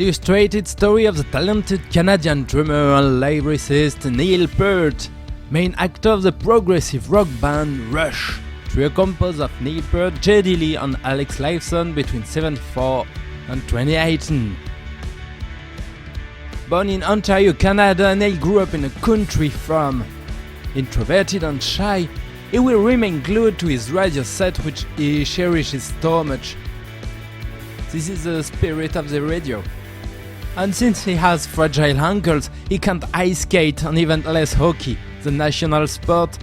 illustrated story of the talented Canadian drummer and lyricist Neil Peart, main actor of the progressive rock band Rush, trio composed of Neil Peart, Geddy and Lifeson between 1974 and 2018. Born in Ontario, Canada, Neil grew up in a country farm. Introverted and shy, he will remain glued to his radio set which he cherishes so much. This is the spirit of the radio. And since he has fragile ankles, he can't ice skate and even less hockey, the national sport.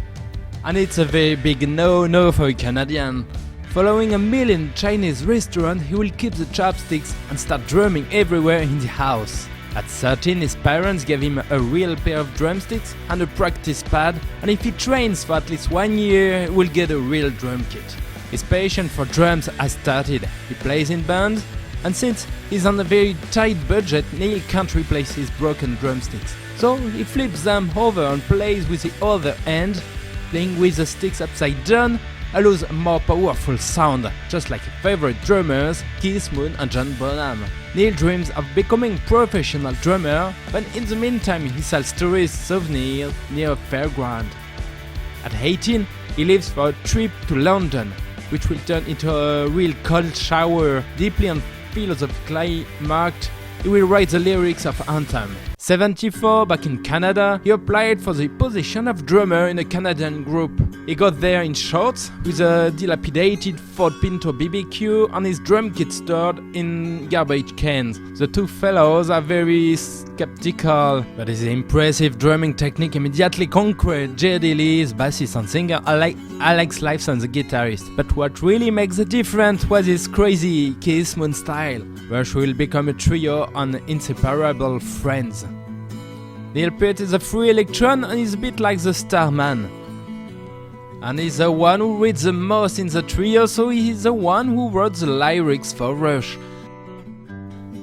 And it's a very big no-no for a Canadian. Following a meal in a Chinese restaurant, he will keep the chopsticks and start drumming everywhere in the house. At 13, his parents gave him a real pair of drumsticks and a practice pad, and if he trains for at least 1 year, he will get a real drum kit. His passion for drums has started. He plays in bands, and since he's on a very tight budget, Neil can't replace his broken drumsticks. So he flips them over and plays with the other hand. Playing with the sticks upside down allows a more powerful sound, just like his favorite drummers Keith Moon and John Bonham. Neil dreams of becoming a professional drummer, but in the meantime he sells tourist souvenirs near a fairground. At 18, he leaves for a trip to London, which will turn into a real cold shower. Deeply and philosophically marked, he will write the lyrics of Anthem. 1974, back in Canada, he applied for the position of drummer in a Canadian group. He got there in shorts, with a dilapidated Ford Pinto BBQ and his drum kit stored in garbage cans. The two fellows are very skeptical, but his impressive drumming technique immediately conquered Geddy, his bassist and singer, Lifeson, the guitarist. But what really makes the difference was his crazy Keith Moon style. Rush will become a trio and inseparable friends. Neil Peart is a free electron and is a bit like the Starman. And he's the one who reads the most in the trio, so he's the one who wrote the lyrics for Rush.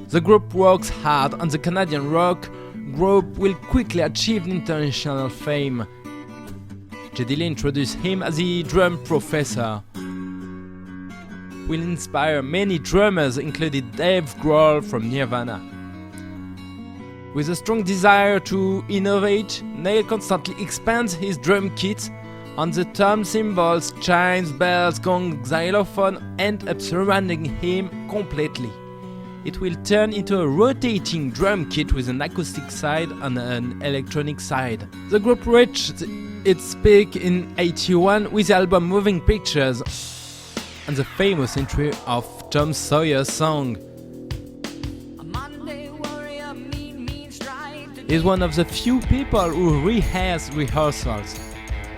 The group works hard and the Canadian rock group will quickly achieve international fame. Geddy introduced him as the drum professor. Will inspire many drummers, including Dave Grohl from Nirvana. With a strong desire to innovate, Neil constantly expands his drum kit, and the tom cymbals, chimes, bells, gong, xylophone end up surrounding him completely. It will turn into a rotating drum kit with an acoustic side and an electronic side. The group reached its peak in 1981 with the album Moving Pictures and the famous entry of Tom Sawyer's song. He's one of the few people who rehearse rehearsals.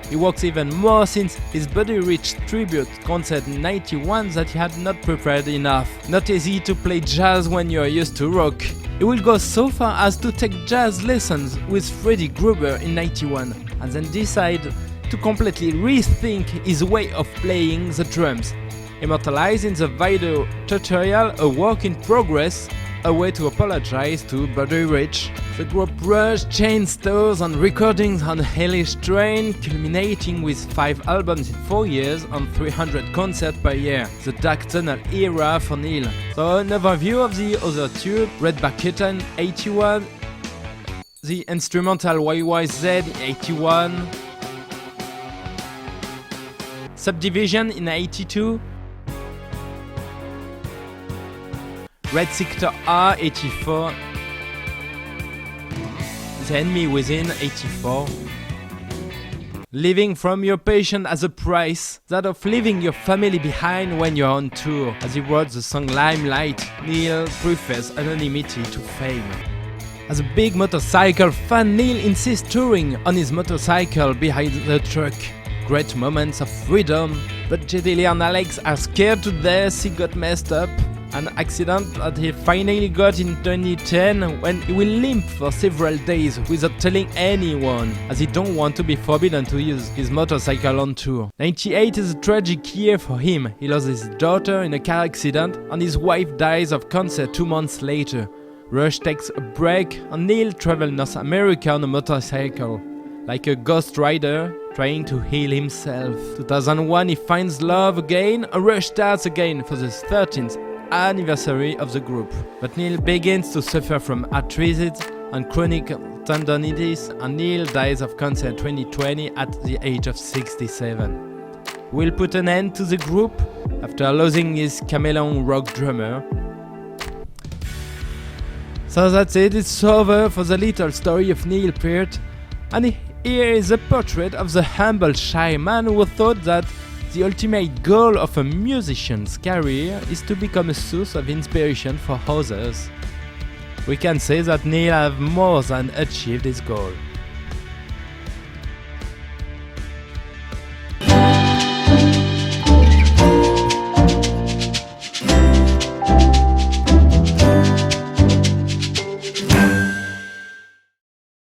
He works even more since his Buddy Rich tribute concert in 1991 that he had not prepared enough. Not easy to play jazz when you're used to rock. He will go so far as to take jazz lessons with Freddie Gruber in 1991 and then decide to completely rethink his way of playing the drums. Immortalized in the video tutorial A Work in Progress, a way to apologize to Buddy Rich. The group Rush changed tours and recordings on a hellish train, culminating with 5 albums in 4 years and 300 concerts per year. The Dark Tunnel era for Neil. So an overview of the other two: Red Barchetta in 1981, the instrumental YYZ in 1981, Subdivision in 1982, Red Sector R 84, The Enemy Within 84. Living from your passion as a price, that of leaving your family behind when you're on tour. As he wrote the song Limelight, Neil prefers anonymity to fame. As a big motorcycle fan, Neil insists touring on his motorcycle behind the truck. Great moments of freedom, but Geddy and Alex are scared to death he got messed up. An accident that he finally got in 2010 when he will limp for several days without telling anyone, as he don't want to be forbidden to use his motorcycle on tour. 98 is a tragic year for him. He lost his daughter in a car accident and his wife dies of cancer 2 months later. Rush takes a break and Neil travels North America on a motorcycle, like a ghost rider trying to heal himself. 2001 he finds love again, and Rush starts again for the 13th anniversary of the group, but Neil begins to suffer from arthritis and chronic tendonitis, and Neil dies of cancer in 2020 at the age of 67. We'll put an end to the group after losing his chameleon rock drummer. So that's it, it's over for the little story of Neil Peart, and here is a portrait of the humble, shy man who thought that the ultimate goal of a musician's career is to become a source of inspiration for others. We can say that Neil has more than achieved his goal.